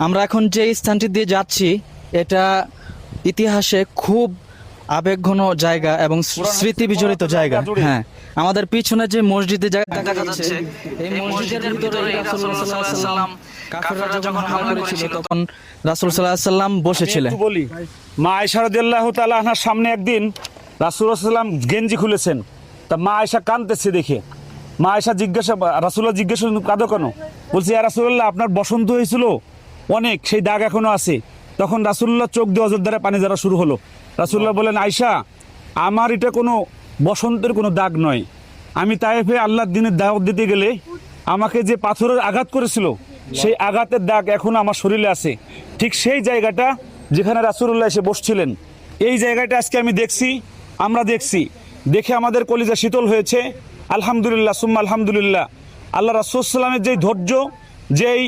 আমরা এখন যে স্থানটি দিয়ে যাচ্ছি এটা ইতিহাসে খুব আবেগঘন জায়গা এবং স্মৃতি বিজড়িত জায়গা। হ্যাঁ, আমাদের পিছনে যে মসজিদের জায়গা দেখা যাচ্ছে, এই মসজিদের ভিতরে রাসূলুল্লাহ সাল্লাল্লাহু আলাইহি ওয়াসাল্লাম কাফেররা যখন হামলা করেছিল তখন রাসূল সাল্লাল্লাহু আলাইহি ওয়াসাল্লাম বসেছিলেন। একটু বলি, মা আয়েশা রাদিয়াল্লাহু তাআলা আনহার সামনে একদিন রাসূলুল্লাহ সাল্লাম গেঞ্জি খুলেছেন, তা মা আয়েশা কাঁদতেছে দেখে মা আয়েশা রাসূলুল্লাহ জিজ্ঞাসা কাঁদো কেন? বলছে ইয়া রাসূলুল্লাহ, আপনার বসন্ত হয়েছিল অনেক, সেই দাগ এখনো আছে। তখন রাসূলুল্লাহ চোখ দিয়ে অজর দ্বারা পানি ঝরা শুরু হলো। রাসূলুল্লাহ বলেন, আয়েশা, আমার এটা কোনো বসন্তের কোনো দাগ নয়। আমি তায়েফে আল্লাহর দিনের দাওয়াত দিতে গেলে আমাকে যে পাথরের আঘাত করেছিল সেই আঘাতের দাগ এখনো আমার শরীরে আছে। ঠিক সেই জায়গাটা যেখানে রাসূলুল্লাহ এসে বসছিলেন, এই জায়গাটা আজকে আমি দেখছি, আমরা দেখছি, দেখে আমাদের কলিজা শীতল হয়েছে। আলহামদুলিল্লাহ সুম্মা আলহামদুলিল্লাহ। আল্লাহ রাসূল সাল্লামের যেই ধৈর্য, যেই